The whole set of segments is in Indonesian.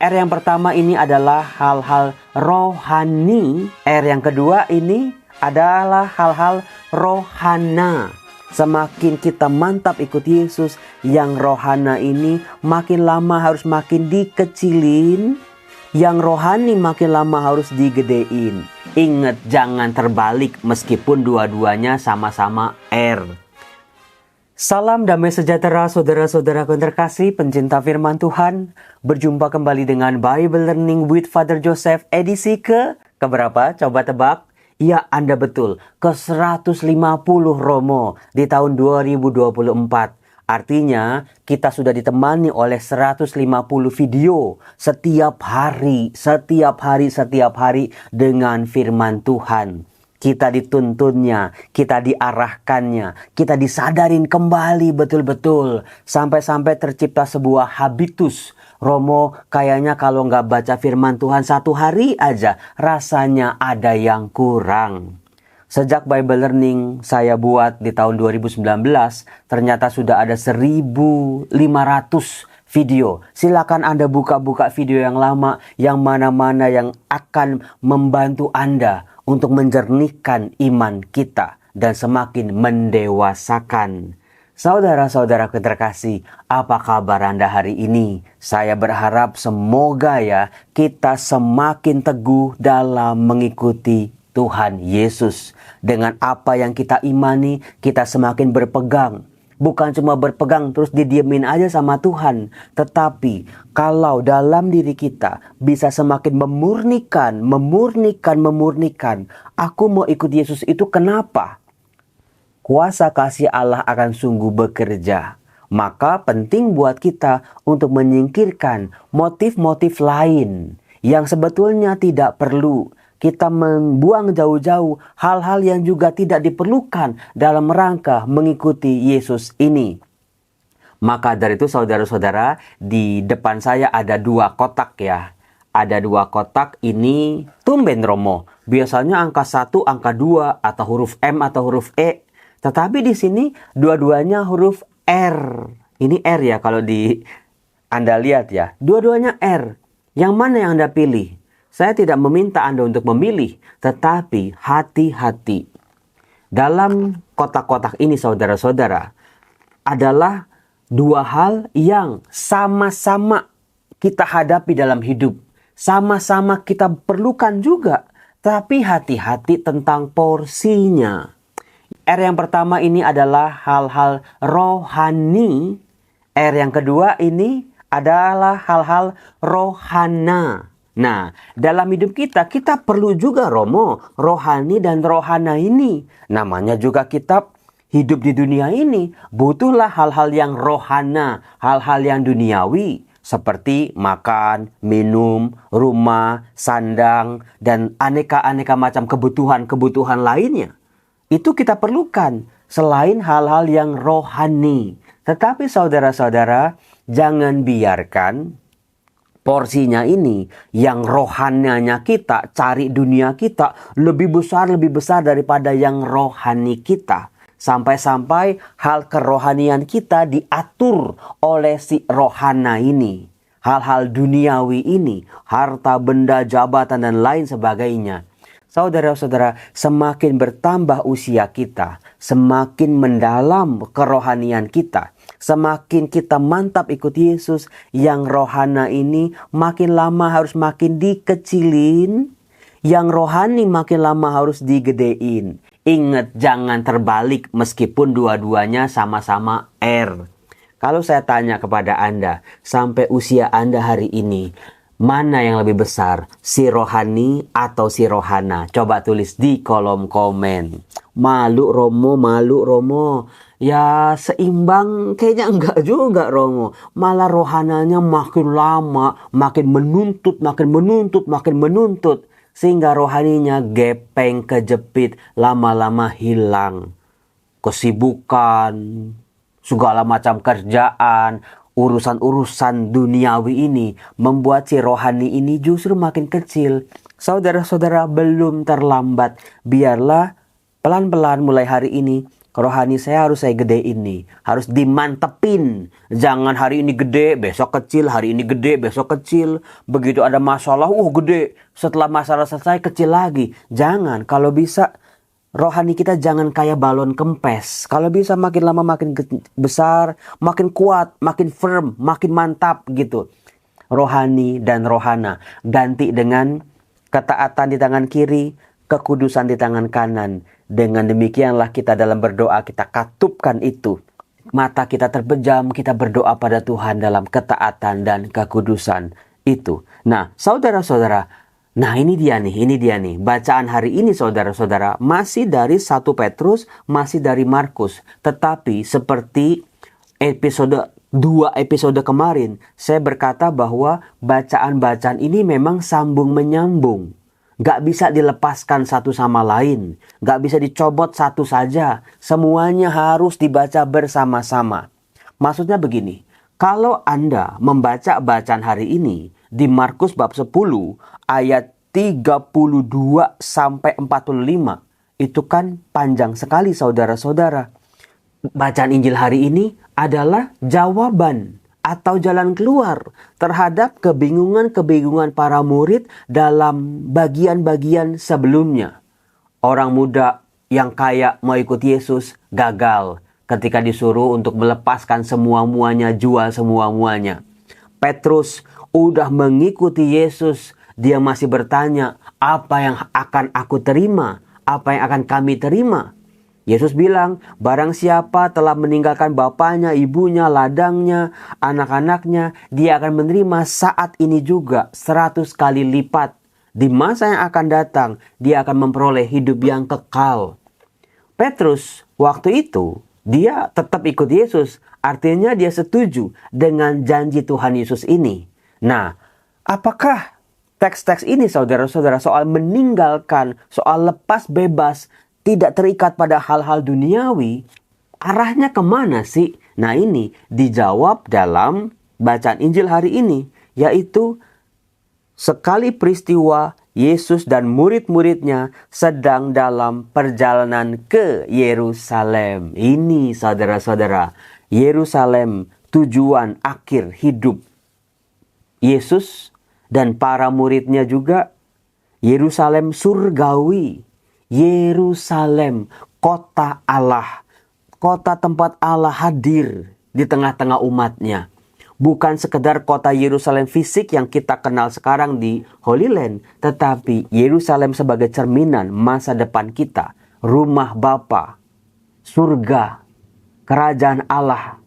R yang pertama ini adalah hal-hal rohani. R yang kedua ini adalah hal-hal rohana. Semakin kita mantap ikut Yesus, yang rohana ini makin lama harus makin dikecilin. Yang rohani makin lama harus digedein. Ingat, jangan terbalik meskipun dua-duanya sama-sama R. Salam damai sejahtera saudara-saudaraku yang terkasih, pencinta firman Tuhan. Berjumpa kembali dengan Bible Learning with Father Joseph edisi keberapa? Coba tebak. Ya, Anda betul, ke 150 Romo di tahun 2024. Artinya kita sudah ditemani oleh 150 video setiap hari dengan firman Tuhan. Kita dituntunnya, kita diarahkannya, kita disadarin kembali betul-betul. Sampai-sampai tercipta sebuah habitus. Romo, kayaknya kalau nggak baca firman Tuhan satu hari aja, rasanya ada yang kurang. Sejak Bible Learning saya buat di tahun 2019, ternyata sudah ada 1.500 video. Silakan Anda buka-buka video yang lama, yang mana-mana yang akan membantu Anda untuk menjernihkan iman kita dan semakin mendewasakan. Saudara-saudara terkasih, apa kabar Anda hari ini? Saya berharap semoga ya kita semakin teguh dalam mengikuti Tuhan Yesus. Dengan apa yang kita imani, kita semakin berpegang. Bukan cuma berpegang terus didiemin aja sama Tuhan. Tetapi kalau dalam diri kita bisa semakin memurnikan. Aku mau ikut Yesus itu kenapa? Kuasa kasih Allah akan sungguh bekerja. Maka penting buat kita untuk menyingkirkan motif-motif lain yang sebetulnya tidak perlu. Kita membuang jauh-jauh hal-hal yang juga tidak diperlukan dalam rangka mengikuti Yesus ini. Maka dari itu saudara-saudara, di depan saya ada 2 kotak ya. Ada 2 kotak ini tumben Romo. Biasanya angka 1, angka 2 atau huruf M atau huruf E. Tetapi di sini dua-duanya huruf R. Ini R ya kalau Anda lihat ya. Dua-duanya R. Yang mana yang Anda pilih? Saya tidak meminta Anda untuk memilih, tetapi hati-hati. Dalam kotak-kotak ini saudara-saudara, adalah 2 hal yang sama-sama kita hadapi dalam hidup. Sama-sama kita perlukan juga, tapi hati-hati tentang porsinya. R yang pertama ini adalah hal-hal rohani. R yang kedua ini adalah hal-hal rohana. Nah, dalam hidup kita perlu juga Romo, rohani dan rohana ini. Namanya juga kita hidup di dunia ini. Butuhlah hal-hal yang rohana, hal-hal yang duniawi. Seperti makan, minum, rumah, sandang, dan aneka-aneka macam kebutuhan-kebutuhan lainnya. Itu kita perlukan selain hal-hal yang rohani. Tetapi saudara-saudara, jangan biarkan porsinya ini, yang rohanianya kita, cari dunia kita, lebih besar daripada yang rohani kita. Sampai-sampai hal kerohanian kita diatur oleh si rohana ini. Hal-hal duniawi ini, harta, benda, jabatan, dan lain sebagainya. Saudara-saudara, semakin bertambah usia kita, semakin mendalam kerohanian kita, semakin kita mantap ikut Yesus, yang rohana ini makin lama harus makin dikecilin, yang rohani makin lama harus digedein. Ingat, jangan terbalik meskipun dua-duanya sama-sama R. Kalau saya tanya kepada Anda, sampai usia Anda hari ini, mana yang lebih besar, si rohani atau si rohana? Coba tulis di kolom komen. Malu Romo. Ya seimbang kayaknya enggak juga Romo. Malah rohananya makin lama, makin menuntut. Sehingga rohaninya gepeng, kejepit, lama-lama hilang. Kesibukan, segala macam kerjaan, urusan-urusan duniawi ini membuat si rohani ini justru makin kecil. Saudara-saudara, belum terlambat. Biarlah pelan-pelan mulai hari ini rohani saya harus saya gedein nih. Harus dimantepin. Jangan hari ini gede, besok kecil. Hari ini gede, besok kecil. Begitu ada masalah, gede. Setelah masalah selesai, kecil lagi. Jangan. Kalau bisa, rohani kita jangan kayak balon kempes. Kalau bisa makin lama makin besar, makin kuat, makin firm, makin mantap gitu. Rohani dan rohana. Ganti dengan ketaatan di tangan kiri, kekudusan di tangan kanan. Dengan demikianlah kita dalam berdoa kita katupkan itu. Mata kita terpejam, kita berdoa pada Tuhan dalam ketaatan dan kekudusan itu. Nah, saudara-saudara, ini dia nih. Bacaan hari ini saudara-saudara masih dari 1 Petrus, masih dari Markus. Tetapi seperti episode 2 episode kemarin, saya berkata bahwa bacaan-bacaan ini memang sambung menyambung. Gak bisa dilepaskan satu sama lain. Gak bisa dicobot satu saja. Semuanya harus dibaca bersama-sama. Maksudnya begini. Kalau Anda membaca bacaan hari ini di Markus bab 10 ayat 32 sampai 45. Itu kan panjang sekali saudara-saudara. Bacaan Injil hari ini adalah jawaban atau jalan keluar terhadap kebingungan-kebingungan para murid dalam bagian-bagian sebelumnya. Orang muda yang kaya mau ikut Yesus gagal ketika disuruh untuk melepaskan semua-muanya, jual semua-muanya. Petrus udah mengikuti Yesus, dia masih bertanya, apa yang akan aku terima? Apa yang akan kami terima? Yesus bilang, barang siapa telah meninggalkan bapaknya, ibunya, ladangnya, anak-anaknya, dia akan menerima saat ini juga 100 kali lipat. Di masa yang akan datang, dia akan memperoleh hidup yang kekal. Petrus, waktu itu, dia tetap ikut Yesus. Artinya dia setuju dengan janji Tuhan Yesus ini. Nah, apakah teks-teks ini saudara-saudara soal meninggalkan, soal lepas bebas, tidak terikat pada hal-hal duniawi, arahnya kemana sih? Nah ini dijawab dalam bacaan Injil hari ini, yaitu sekali peristiwa Yesus dan murid-muridnya sedang dalam perjalanan ke Yerusalem. Ini saudara-saudara, Yerusalem tujuan akhir hidup Yesus dan para muridnya juga. Yerusalem surgawi. Yerusalem, kota Allah. Kota tempat Allah hadir di tengah-tengah umatnya. Bukan sekedar kota Yerusalem fisik yang kita kenal sekarang di Holy Land. Tetapi Yerusalem sebagai cerminan masa depan kita. Rumah Bapa, surga, kerajaan Allah,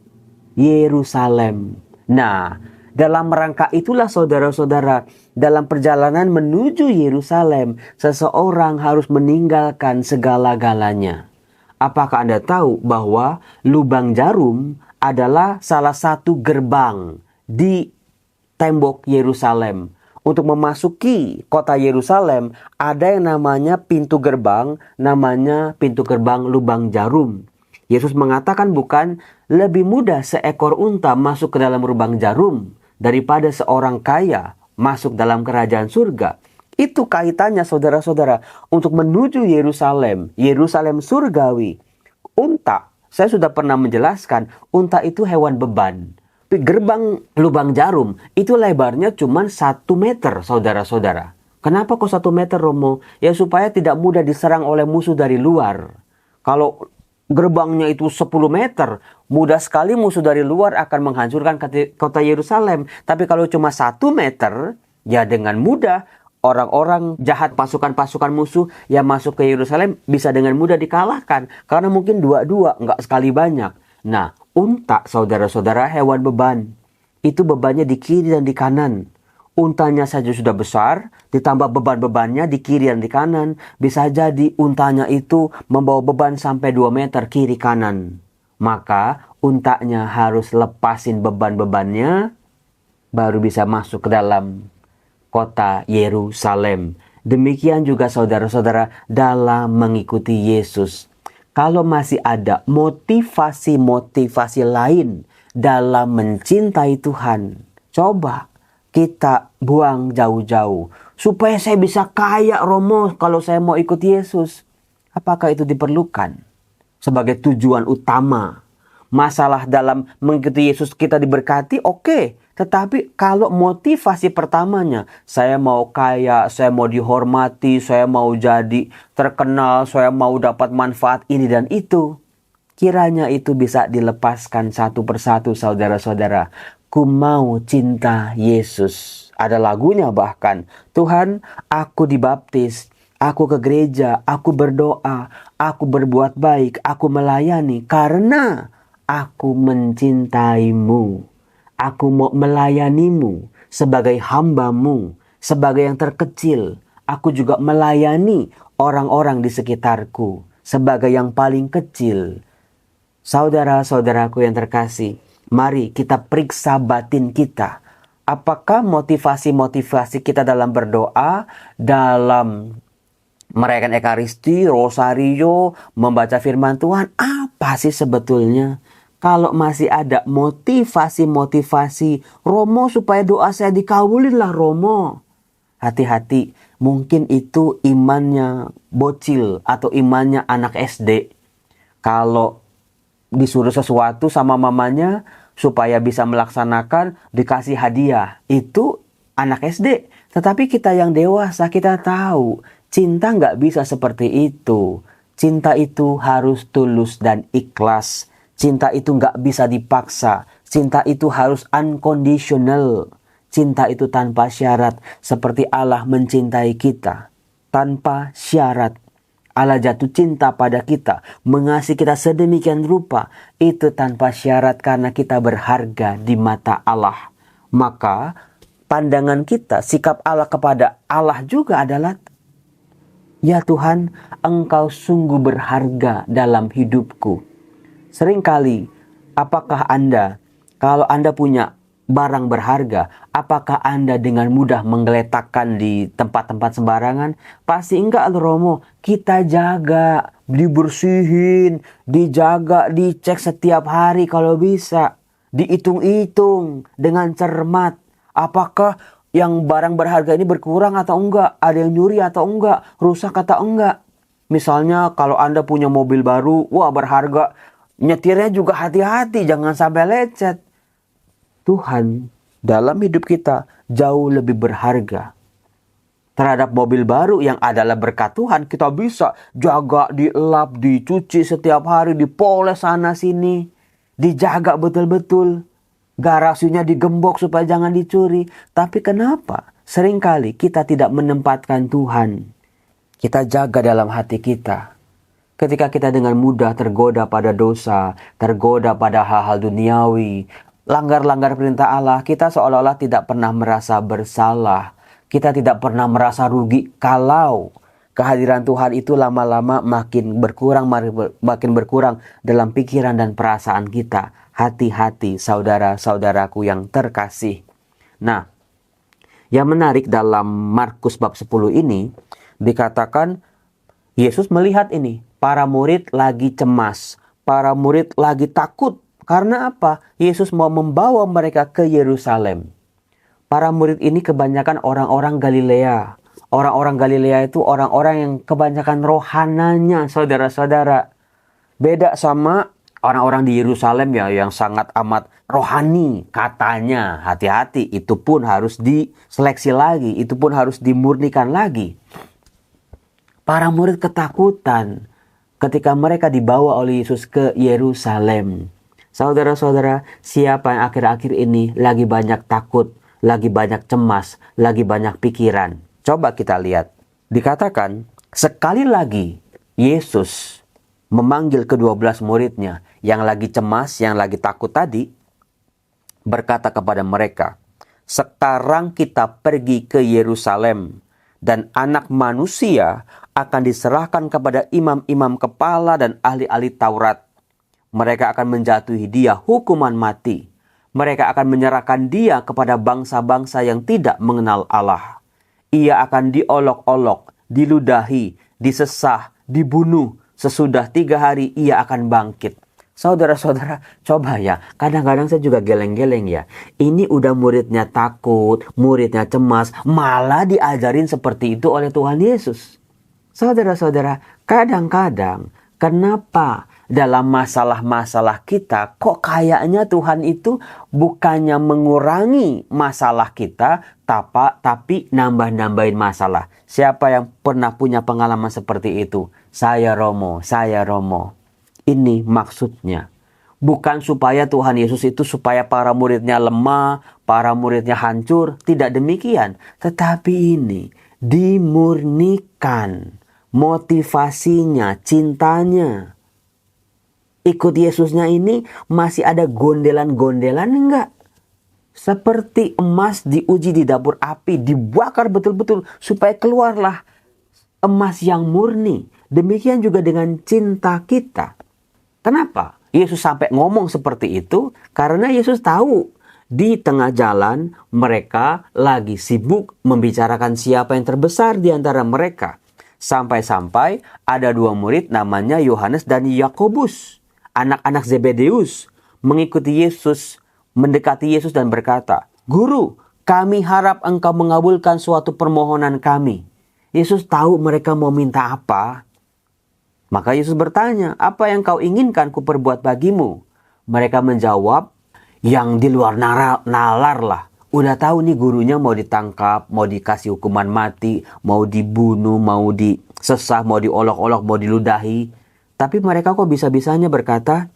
Yerusalem. Nah, dalam rangka itulah saudara-saudara, dalam perjalanan menuju Yerusalem, seseorang harus meninggalkan segala-galanya. Apakah Anda tahu bahwa lubang jarum adalah salah satu gerbang di tembok Yerusalem? Untuk memasuki kota Yerusalem, ada yang namanya pintu gerbang, namanya pintu gerbang lubang jarum. Yesus mengatakan bukan lebih mudah seekor unta masuk ke dalam lubang jarum daripada seorang kaya masuk dalam kerajaan surga. Itu kaitannya saudara-saudara untuk menuju Yerusalem, Yerusalem surgawi. Unta, saya sudah pernah menjelaskan, unta itu hewan beban. Gerbang lubang jarum itu lebarnya cuma 1 meter saudara-saudara. Kenapa kok 1 meter Romo? Ya supaya tidak mudah diserang oleh musuh dari luar. Kalau gerbangnya itu 10 meter, mudah sekali musuh dari luar akan menghancurkan kota Yerusalem. Tapi kalau cuma 1 meter, ya dengan mudah orang-orang jahat, pasukan-pasukan musuh yang masuk ke Yerusalem bisa dengan mudah dikalahkan. Karena mungkin dua-dua, nggak sekali banyak. Nah, unta saudara-saudara hewan beban. Itu bebannya di kiri dan di kanan. Untanya saja sudah besar, ditambah beban-bebannya di kiri dan di kanan. Bisa jadi untanya itu membawa beban sampai 2 meter kiri kanan. Maka untanya harus lepasin beban-bebannya, baru bisa masuk ke dalam kota Yerusalem. Demikian juga saudara-saudara dalam mengikuti Yesus. Kalau masih ada motivasi-motivasi lain dalam mencintai Tuhan, coba kita buang jauh-jauh. Supaya saya bisa kaya Romo kalau saya mau ikut Yesus. Apakah itu diperlukan? sebagai tujuan utama. Masalah dalam mengikuti Yesus kita diberkati, oke. Tetapi kalau motivasi pertamanya, saya mau kaya, saya mau dihormati, saya mau jadi terkenal, saya mau dapat manfaat ini dan itu. Kiranya itu bisa dilepaskan satu persatu, saudara-saudara. Ku mau cinta Yesus. Ada lagunya bahkan. Tuhan, aku dibaptis. Aku ke gereja, aku berdoa, aku berbuat baik, aku melayani karena aku mencintaimu. Aku mau melayanimu sebagai hambamu, sebagai yang terkecil. Aku juga melayani orang-orang di sekitarku sebagai yang paling kecil. Saudara-saudaraku yang terkasih, mari kita periksa batin kita. Apakah motivasi-motivasi kita dalam berdoa, dalam merayakan Ekaristi, Rosario, membaca firman Tuhan, apa sih sebetulnya? Kalau masih ada motivasi-motivasi, Romo supaya doa saya dikabulin lah Romo. Hati-hati, mungkin itu imannya bocil atau imannya anak SD. Kalau disuruh sesuatu sama mamanya supaya bisa melaksanakan, dikasih hadiah. Itu anak SD. Tetapi kita yang dewasa, kita tahu cinta nggak bisa seperti itu. Cinta itu harus tulus dan ikhlas. Cinta itu nggak bisa dipaksa. Cinta itu harus unconditional. Cinta itu tanpa syarat. Seperti Allah mencintai kita. Tanpa syarat. Allah jatuh cinta pada kita. Mengasihi kita sedemikian rupa. Itu tanpa syarat karena kita berharga di mata Allah. Maka pandangan kita, sikap Allah kepada Allah juga adalah, ya Tuhan, Engkau sungguh berharga dalam hidupku. Seringkali, apakah Anda, kalau Anda punya barang berharga, apakah Anda dengan mudah menggeletakkan di tempat-tempat sembarangan? Pasti enggak, Romo. Kita jaga, dibersihin, dijaga, dicek setiap hari kalau bisa. Dihitung-hitung dengan cermat. Apakah yang barang berharga ini berkurang atau enggak? Ada yang nyuri atau enggak? Rusak atau enggak? Misalnya kalau Anda punya mobil baru, wah berharga. Nyetirnya juga hati-hati, jangan sampai lecet. Tuhan dalam hidup kita jauh lebih berharga. Terhadap mobil baru yang adalah berkat Tuhan, kita bisa jaga, dielap, dicuci setiap hari, dipoles sana sini. Dijaga betul-betul. Garasinya digembok supaya jangan dicuri. Tapi kenapa? Seringkali kita tidak menempatkan Tuhan. Kita jaga dalam hati kita. Ketika kita dengan mudah tergoda pada dosa, tergoda pada hal-hal duniawi, langgar-langgar perintah Allah, kita seolah-olah tidak pernah merasa bersalah. Kita tidak pernah merasa rugi kalau kehadiran Tuhan itu lama-lama makin berkurang dalam pikiran dan perasaan kita. Hati-hati saudara-saudaraku yang terkasih. Nah, yang menarik dalam Markus bab 10 ini, dikatakan Yesus melihat ini. Para murid lagi cemas. Para murid lagi takut. Karena apa? Yesus mau membawa mereka ke Yerusalem. Para murid ini kebanyakan orang-orang Galilea. Orang-orang Galilea itu orang-orang yang kebanyakan rohananya, saudara-saudara. Beda sama orang-orang di Yerusalem ya, yang sangat amat rohani. Katanya, hati-hati. Itu pun harus diseleksi lagi. Itu pun harus dimurnikan lagi. Para murid ketakutan ketika mereka dibawa oleh Yesus ke Yerusalem. Saudara-saudara, siapa yang akhir-akhir ini lagi banyak takut, lagi banyak cemas, lagi banyak pikiran? Coba kita lihat. Dikatakan, sekali lagi Yesus memanggil ke-12 muridnya yang lagi cemas, yang lagi takut tadi, berkata kepada mereka, "Sekarang kita pergi ke Yerusalem, dan Anak Manusia akan diserahkan kepada imam-imam kepala dan ahli-ahli Taurat. Mereka akan menjatuhi dia hukuman mati. Mereka akan menyerahkan dia kepada bangsa-bangsa yang tidak mengenal Allah. Ia akan diolok-olok, diludahi, disesah, dibunuh. Sesudah 3 hari ia akan bangkit." Saudara-saudara, coba ya, kadang-kadang saya juga geleng-geleng ya. Ini udah muridnya takut, muridnya cemas, malah diajarin seperti itu oleh Tuhan Yesus. Saudara-saudara, kadang-kadang Kenapa dalam masalah-masalah kita kok kayaknya Tuhan itu bukannya mengurangi masalah kita, tapi nambah-nambahin masalah. Siapa yang pernah punya pengalaman seperti itu? Saya Romo. Ini maksudnya. Bukan supaya Tuhan Yesus itu supaya para muridnya lemah, para muridnya hancur. Tidak demikian. Tetapi ini dimurnikan motivasinya, cintanya. Ikut Yesusnya ini masih ada gondelan-gondelan enggak? Seperti emas diuji di dapur api, dibakar betul-betul supaya keluarlah emas yang murni. Demikian juga dengan cinta kita. Kenapa Yesus sampai ngomong seperti itu? Karena Yesus tahu di tengah jalan mereka lagi sibuk membicarakan siapa yang terbesar di antara mereka. Sampai-sampai ada dua murid namanya Yohanes dan Yakobus, anak-anak Zebedeus, mengikuti Yesus, mendekati Yesus dan berkata, "Guru, kami harap engkau mengabulkan suatu permohonan kami." Yesus tahu mereka mau minta apa. Maka Yesus bertanya, "Apa yang kau inginkan ku perbuat bagimu?" Mereka menjawab, "Yang di luar nalar lah." Udah tahu nih gurunya mau ditangkap, mau dikasih hukuman mati, mau dibunuh, mau disesah, mau diolok-olok, mau diludahi. Tapi mereka kok bisa-bisanya berkata,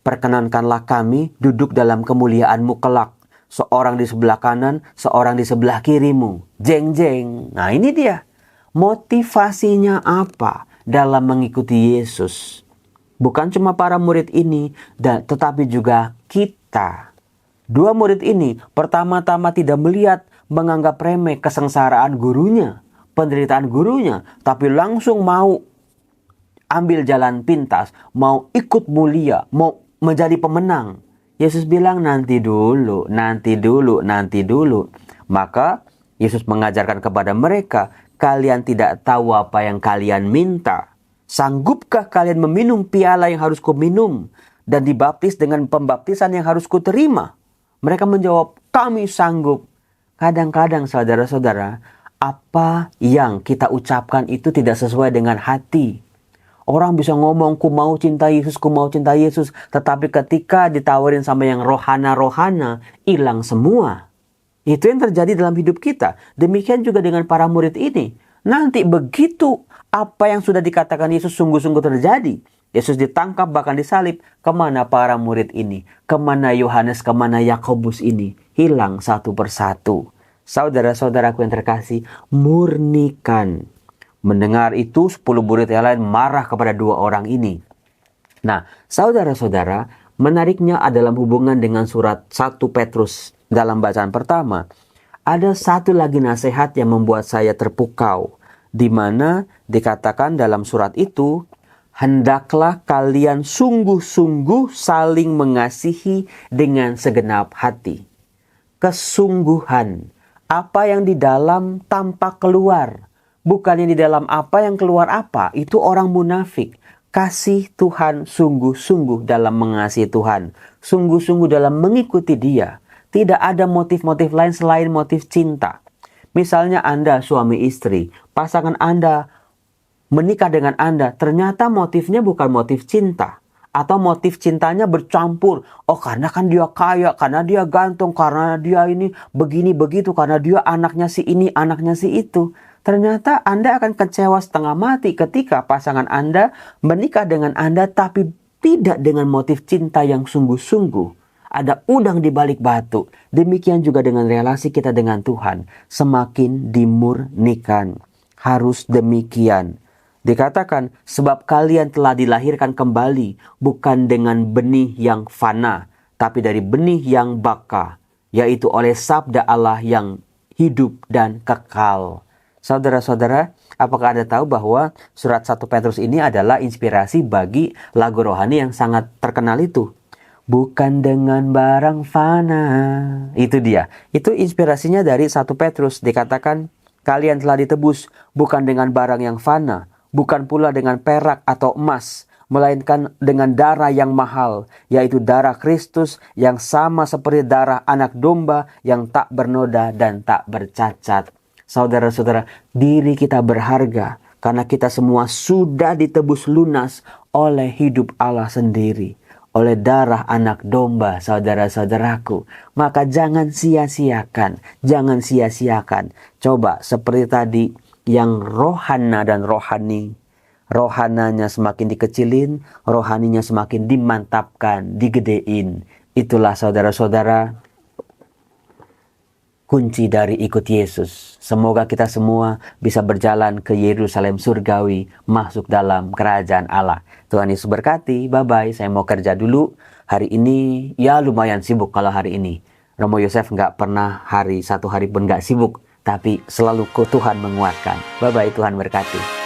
"Perkenankanlah kami duduk dalam kemuliaan-Mu kelak. Seorang di sebelah kanan, seorang di sebelah kirimu." Jeng-jeng. Nah ini dia. Motivasinya apa dalam mengikuti Yesus? Bukan cuma para murid ini, tetapi juga kita. Dua murid ini pertama-tama tidak melihat, menganggap remeh kesengsaraan gurunya, penderitaan gurunya, tapi langsung mau ambil jalan pintas, mau ikut mulia, mau menjadi pemenang. Yesus bilang nanti dulu. Maka Yesus mengajarkan kepada mereka, kalian tidak tahu apa yang kalian minta. Sanggupkah kalian meminum piala yang harus kuminum dan dibaptis dengan pembaptisan yang harus kuterima? Mereka menjawab, kami sanggup. Kadang-kadang saudara-saudara, apa yang kita ucapkan itu tidak sesuai dengan hati. Orang bisa ngomong, ku mau cinta Yesus. Tetapi ketika ditawarin sama yang rohana, hilang semua. Itu yang terjadi dalam hidup kita. Demikian juga dengan para murid ini. Nanti begitu apa yang sudah dikatakan Yesus sungguh-sungguh terjadi. Yesus ditangkap bahkan disalib. Kemana para murid ini? Kemana Yohanes, kemana Yakobus ini? Hilang satu persatu. Saudara-saudaraku yang terkasih, murnikan. Mendengar itu 10 murid yang lain marah kepada dua orang ini. Nah, saudara-saudara, menariknya adalah hubungan dengan surat 1 Petrus. Dalam bacaan pertama, ada satu lagi nasihat yang membuat saya terpukau. Di mana dikatakan dalam surat itu, hendaklah kalian sungguh-sungguh saling mengasihi dengan segenap hati. Kesungguhan, apa yang di dalam tampak keluar. Bukan yang di dalam apa yang keluar apa, itu orang munafik. Kasih Tuhan sungguh-sungguh dalam mengasihi Tuhan. Sungguh-sungguh dalam mengikuti Dia. Tidak ada motif-motif lain selain motif cinta. Misalnya Anda suami istri, pasangan Anda menikah dengan Anda, ternyata motifnya bukan motif cinta. Atau motif cintanya bercampur. Oh karena kan dia kaya, karena dia ganteng, karena dia ini begini begitu, karena dia anaknya si ini, anaknya si itu. Ternyata Anda akan kecewa setengah mati ketika pasangan Anda menikah dengan Anda tapi tidak dengan motif cinta yang sungguh-sungguh. Ada udang di balik batu. Demikian juga dengan relasi kita dengan Tuhan. Semakin dimurnikan. Harus demikian. Dikatakan, sebab kalian telah dilahirkan kembali, bukan dengan benih yang fana, tapi dari benih yang baka, yaitu oleh sabda Allah yang hidup dan kekal. Saudara-saudara, apakah Anda tahu bahwa surat 1 Petrus ini adalah inspirasi bagi lagu rohani yang sangat terkenal itu? Bukan dengan barang fana. Itu dia. Itu inspirasinya dari 1 Petrus. Dikatakan, kalian telah ditebus bukan dengan barang yang fana, bukan pula dengan perak atau emas, melainkan dengan darah yang mahal, yaitu darah Kristus yang sama seperti darah anak domba yang tak bernoda dan tak bercacat. Saudara-saudara, diri kita berharga. Karena kita semua sudah ditebus lunas oleh hidup Allah sendiri, oleh darah anak domba, saudara-saudaraku. Maka jangan sia-siakan, jangan sia-siakan. Coba seperti tadi yang rohana dan rohani. Rohananya semakin dikecilin, rohaninya semakin dimantapkan, digedein. Itulah saudara-saudara kunci dari ikut Yesus. Semoga kita semua bisa berjalan ke Yerusalem surgawi, masuk dalam kerajaan Allah. Tuhan Yesus berkati. Bye-bye. Saya mau kerja dulu. Hari ini ya lumayan sibuk kalau hari ini. Romo Yosef nggak pernah satu hari pun nggak sibuk. Tapi selalu Tuhan menguatkan. Bye-bye. Tuhan berkati.